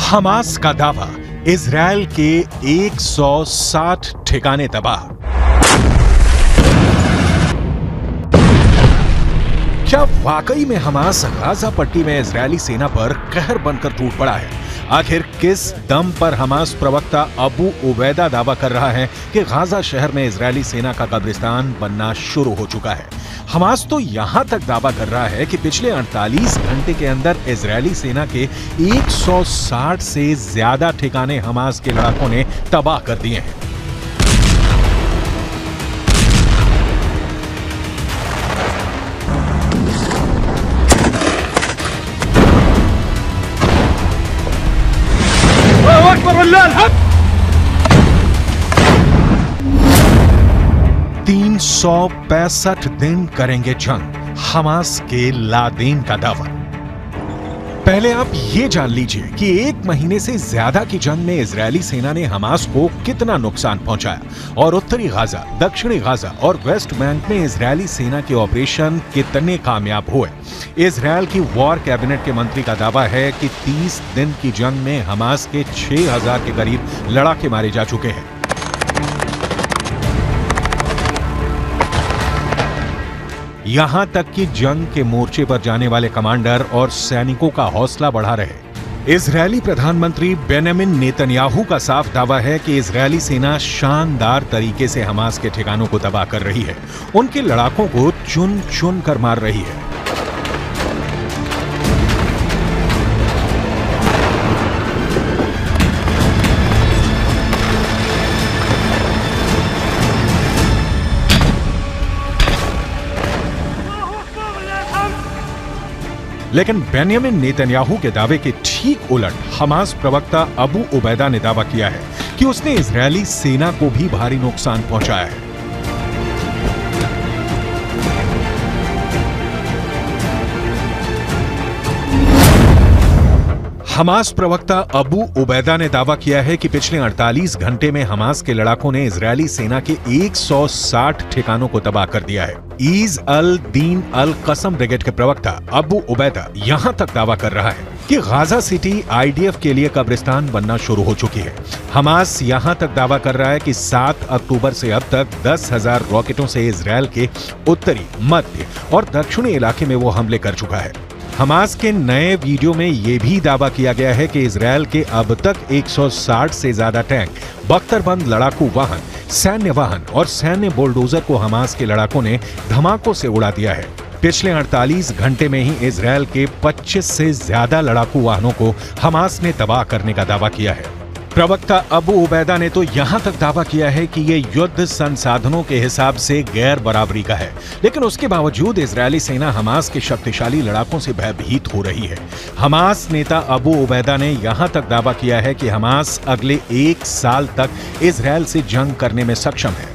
Hamas का दावा, Israel के 160 ठिकाने तबाह। क्या वाकई में हमास गाजा पट्टी में इजरायली सेना पर कहर बनकर टूट पड़ा है? आखिर किस दम पर हमास प्रवक्ता अबू उबैदा दावा कर रहा है कि गाजा शहर में इजरायली सेना का कब्रिस्तान बनना शुरू हो चुका है? हमास तो यहां तक दावा कर रहा है कि पिछले 48 घंटे के अंदर इजरायली सेना के 160 से ज्यादा ठिकाने हमास के लड़ाकों ने तबाह कर दिए हैं। अकबर 365 दिन करेंगे जंग, हमास के लादेन का दावा। पहले आप ये जान लीजिए कि 1 महीने से ज्यादा की जंग में इजरायली सेना ने हमास को कितना नुकसान पहुंचाया और उत्तरी गाजा, दक्षिणी गाजा और वेस्ट बैंक में इजरायली सेना के ऑपरेशन कितने कामयाब हुए। इजरायल की वॉर कैबिनेट के मंत्री का दावा है कि 30 दिन की जंग में हमास के 6000 के करीब लड़ाके मारे जा चुके हैं। यहां तक कि जंग के मोर्चे पर जाने वाले कमांडर और सैनिकों का हौसला बढ़ा रहे। इजरायली प्रधानमंत्री बेंजामिन नेतन्याहू का साफ दावा है कि इजरायली सेना शानदार तरीके से हमास के ठिकानों को तबाह कर रही है, उनके लड़ाकों को चुन चुन कर मार रही है। लेकिन बेंजामिन नेतन्याहू के दावे के ठीक उलट हमास प्रवक्ता अबू उबैदा ने दावा किया है कि उसने इजरायली सेना को भी भारी नुकसान पहुंचाया है। हमास प्रवक्ता अबू उबैदा ने दावा किया है कि पिछले 48 घंटे में हमास के लड़ाकों ने इजरायली सेना के 160 ठिकानों को तबाह कर दिया है। ईज अल दीन अल कसम ब्रिगेड के प्रवक्ता अबू उबैदा यहां तक दावा कर रहा है कि गाजा सिटी आईडीएफ के लिए कब्रिस्तान बनना शुरू हो चुकी है। हमास यहां तक दावा कर रहा है कि 7 अक्टूबर से अब तक 10,000 रॉकेटों से इजरायल के उत्तरी, मध्य और दक्षिणी इलाके में वो हमले कर चुका है। हमास के नए वीडियो में यह भी दावा किया गया है कि इजरायल के अब तक 160 से ज्यादा टैंक, बख्तरबंद लड़ाकू वाहन, सैन्य वाहन और सैन्य बुलडोजर को हमास के लड़ाकों ने धमाकों से उड़ा दिया है। पिछले 48 घंटे में ही इजरायल के 25 से ज्यादा लड़ाकू वाहनों को हमास ने तबाह करने का दावा किया है। प्रवक्ता अबू उबैदा ने तो यहां तक दावा किया है कि ये युद्ध संसाधनों के हिसाब से गैर बराबरी का है, लेकिन उसके बावजूद इजरायली सेना हमास के शक्तिशाली लड़ाकों से भयभीत हो रही है। हमास नेता अबू उबैदा ने यहां तक दावा किया है कि हमास अगले 1 साल तक इजरायल से जंग करने में सक्षम है।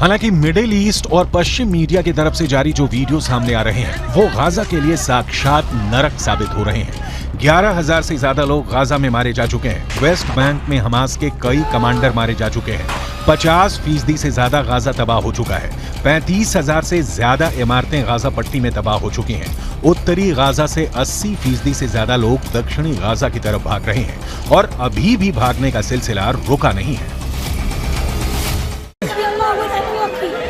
हालांकि मिडिल ईस्ट और पश्चिम मीडिया की तरफ से जारी जो वीडियो सामने आ रहे हैं वो गाजा के लिए साक्षात नरक साबित हो रहे हैं। 11,000 से ज्यादा लोग गाजा में मारे जा चुके हैं। वेस्ट बैंक में हमास के कई कमांडर मारे जा चुके हैं। 50% से ज्यादा गाजा तबाह हो चुका है। 35,000 से ज्यादा इमारतें गाजा पट्टी में तबाह हो चुकी हैं। उत्तरी गाजा से 80% से ज्यादा लोग दक्षिणी गाजा की तरफ भाग रहे हैं और अभी भी भागने का सिलसिला रुका नहीं है।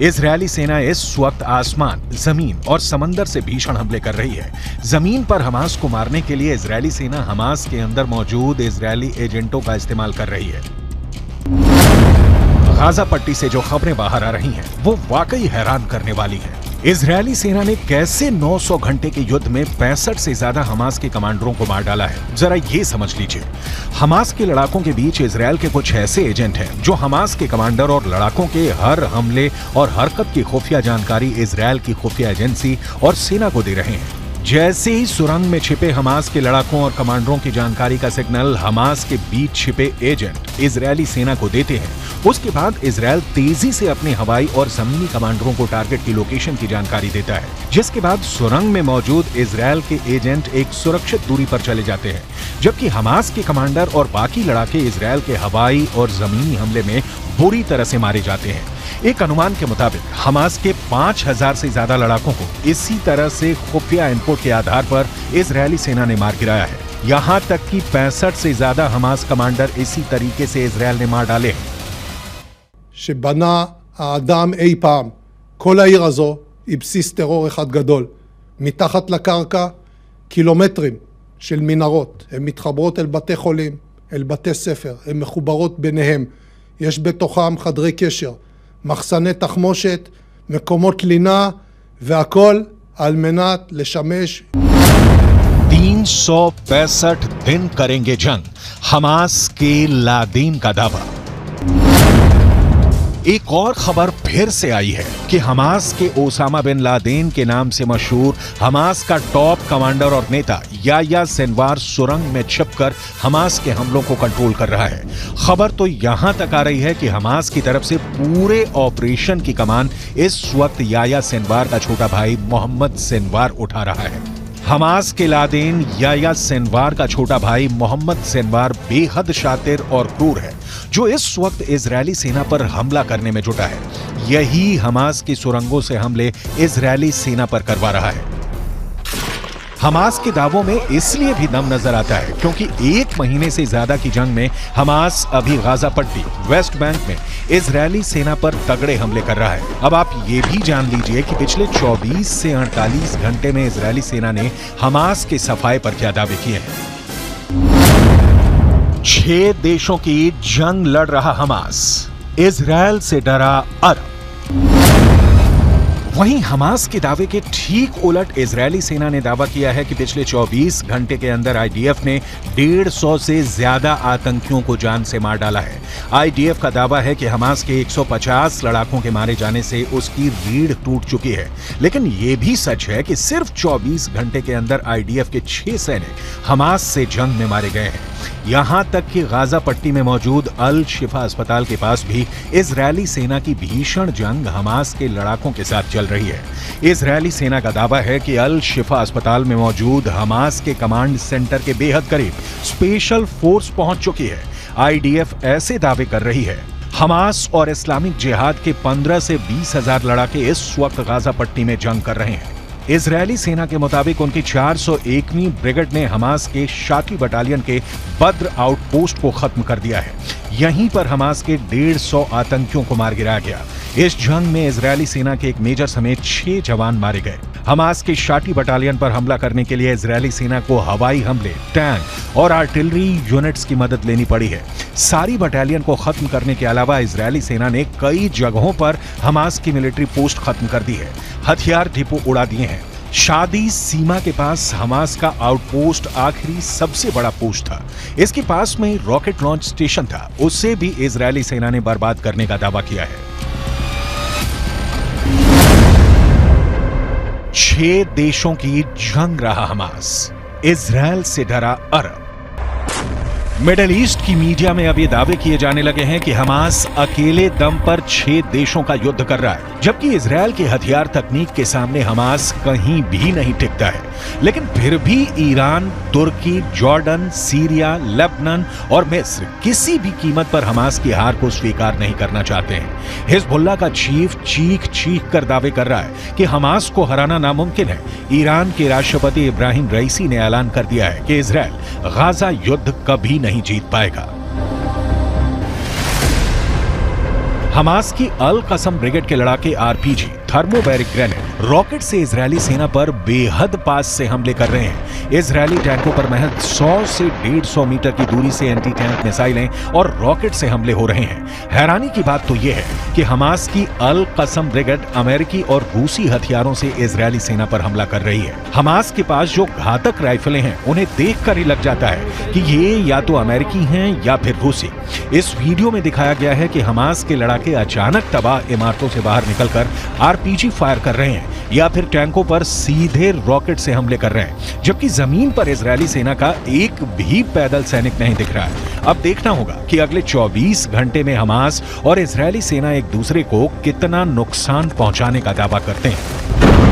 इजरायली सेना इस वक्त आसमान, जमीन और समंदर से भीषण हमले कर रही है। जमीन पर हमास को मारने के लिए इजरायली सेना हमास के अंदर मौजूद इजरायली एजेंटों का इस्तेमाल कर रही है। गाजा पट्टी से जो खबरें बाहर आ रही हैं, वो वाकई हैरान करने वाली हैं। इजरायली सेना ने कैसे 900 घंटे के युद्ध में 65 से ज्यादा हमास के कमांडरों को मार डाला है, जरा ये समझ लीजिए। हमास के लड़ाकों के बीच इजरायल के कुछ ऐसे एजेंट हैं जो हमास के कमांडर और लड़ाकों के हर हमले और हरकत की खुफिया जानकारी इजरायल की खुफिया एजेंसी और सेना को दे रहे हैं। जैसे ही सुरंग में छिपे हमास के लड़ाकों और कमांडरों की जानकारी का सिग्नल हमास के बीच छिपे एजेंट इजरायली सेना को देते हैं, उसके बाद इजरायल तेजी से अपने हवाई और जमीनी कमांडरों को टारगेट की लोकेशन की जानकारी देता है, जिसके बाद सुरंग में मौजूद इजरायल के एजेंट एक सुरक्षित दूरी पर चले जाते हैं, जबकि हमास के कमांडर और बाकी लड़ाके इजरायल के हवाई और जमीनी हमले में बुरी तरह से मारे जाते हैं। एक अनुमान के मुताबिक हमास के 5000 से ज्यादा लड़ाकों को इसी तरह से खुफिया इनपुट के आधार पर इजरायली सेना ने मार गिराया है। यहां तक कि 65 से ज्यादा हमास कमांडर इसी तरीके से इजरायल ने मार डाले हैं। שבנה האדם אי פעם. כל העיר הזו היא בסיס טרור אחד גדול. מתחת לקרקע קילומטרים של מנהרות. הן מתחברות אל בתי חולים, אל בתי ספר, הן מחוברות ביניהם. יש בתוכם חדרי קשר, מחסני תחמושת, מקומות לינה, והכל על מנת לשמש 365 दिन करेंगे जंग, हमास के लादेन का दावा। एक और खबर फिर से आई है कि हमास के ओसामा बिन लादेन के नाम से मशहूर हमास का टॉप कमांडर और नेता याह्या सिनवार सुरंग में छिपकर हमास के हमलों को कंट्रोल कर रहा है। खबर तो यहां तक आ रही है कि हमास की तरफ से पूरे ऑपरेशन की कमान इस वक्त याह्या सिनवार का छोटा भाई मोहम्मद सिनवार उठा रहा है। हमास के लादेन याह्या सिनवार का छोटा भाई मोहम्मद सिनवार बेहद शातिर और क्रूर है, जो इस वक्त इजरायली सेना पर हमला करने में जुटा है। यही हमास की सुरंगों से हमले इजरायली सेना पर करवा रहा है। हमास के दावों में इसलिए भी दम नजर आता है क्योंकि 1 महीने से ज्यादा की जंग में हमास अभी गाजा पट्टी, वेस्ट बैंक में इजरायली सेना पर तगड़े हमले कर रहा है। अब आप ये भी जान लीजिए कि पिछले 24 से 48 घंटे में इजरायली सेना ने हमास के सफाए पर क्या दावे किए हैं। 6 देशों की जंग लड़ रहा हमास, इजरायल से डरा अरब। वहीं हमास के दावे के ठीक उलट इजरायली सेना ने दावा किया है कि पिछले 24 घंटे के अंदर आईडीएफ ने 150 से ज्यादा आतंकियों को जान से मार डाला है। आईडीएफ का दावा है कि हमास के 150 लड़ाकों के मारे जाने से उसकी रीढ़ टूट चुकी है, लेकिन यह भी सच है कि सिर्फ 24 घंटे के अंदर आईडीएफ के 6 सैनिक हमास से जंग में मारे गए हैं। यहां तक कि गाजा पट्टी में मौजूद अल शिफा अस्पताल के पास भी इजरायली सेना की भीषण जंग हमास के लड़ाकों के साथ चल रही है। इजरायली सेना का दावा है कि अल शिफा अस्पताल में मौजूद हमास के कमांड सेंटर के बेहद करीब स्पेशल फोर्स पहुंच चुकी है। आईडीएफ ऐसे दावे कर रही है। हमास और इस्लामिक जिहाद के 15 से 20 हजार लड़ाके इस वक्त गाजा पट्टी में जंग कर रहे हैं। इजरायली सेना के मुताबिक उनकी 401वीं ब्रिगेड ने हमास के शाकी बटालियन के बद्र आउटपोस्ट को खत्म कर दिया है। यहीं पर हमास के 150 आतंकियों को मार गिराया गया। इस जंग में इजरायली सेना के एक मेजर समेत 6 जवान मारे गए। हमास के शाटी बटालियन पर हमला करने के लिए इजरायली सेना को हवाई हमले, टैंक और आर्टिलरी यूनिट्स की मदद लेनी पड़ी है। सारी बटालियन को खत्म करने के अलावा इजरायली सेना ने कई जगहों पर हमास की मिलिट्री पोस्ट खत्म कर दी है, हथियार डिपो उड़ा दिए हैं। शादी सीमा के पास हमास का आउटपोस्ट आखिरी सबसे बड़ा पोस्ट था। इसके पास में रॉकेट लॉन्च स्टेशन था, उसे भी इजरायली सेना ने बर्बाद करने का दावा किया है। 6 देशों की जंग रहा हमास, इजरायल से डरा अरब। मिडिल ईस्ट की मीडिया में अब ये दावे किए जाने लगे हैं कि हमास अकेले दम पर 6 देशों का युद्ध कर रहा है, जबकि इजरायल की हथियार तकनीक के सामने हमास कहीं भी नहीं टिकता है। लेकिन फिर भी ईरान, तुर्की, जॉर्डन, सीरिया, लेबनान और मिस्र किसी भी कीमत पर हमास की हार को स्वीकार नहीं करना चाहते हैं। हिजबुल्लाह का चीफ चीख कर दावे कर रहा है कि हमास को हराना नामुमकिन है। ईरान के राष्ट्रपति इब्राहिम रईसी ने ऐलान कर दिया है कि इजरायल गाजा युद्ध कभी नहीं जीत पाएगा। हमास की अल कसम ब्रिगेड के लड़ाके आरपीजी, थर्मोबैरिक ग्रेनेड, रॉकेट से इजरायली सेना पर बेहद पास से हमले कर रहे हैं। इजरायली टैंकों पर महज 100 से 150 मीटर की दूरी से एंटी टैंक मिसाइलें और रॉकेट से हमले हो रहे हैं। हैरानी की बात तो यह है कि हमास की अल कसम ब्रिगेड अमेरिकी और रूसी हथियारों से इजरायली सेना पर हमला कर रही है। हमास के पास जो घातक राइफलें हैं उन्हें देखकर ही लग जाता है कि ये या तो अमेरिकी हैं या फिर रूसी। इस वीडियो में दिखाया गया है कि हमास के लड़ाके अचानक तबाह इमारतों से बाहर निकलकर आरपीजी फायर कर रहे हैं या फिर टैंकों पर सीधे रॉकेट से हमले कर रहे हैं, जबकि जमीन पर इजरायली सेना का एक भी पैदल सैनिक नहीं दिख रहा है। अब देखना होगा कि अगले 24 घंटे में हमास और इजरायली सेना एक दूसरे को कितना नुकसान पहुंचाने का दावा करते हैं।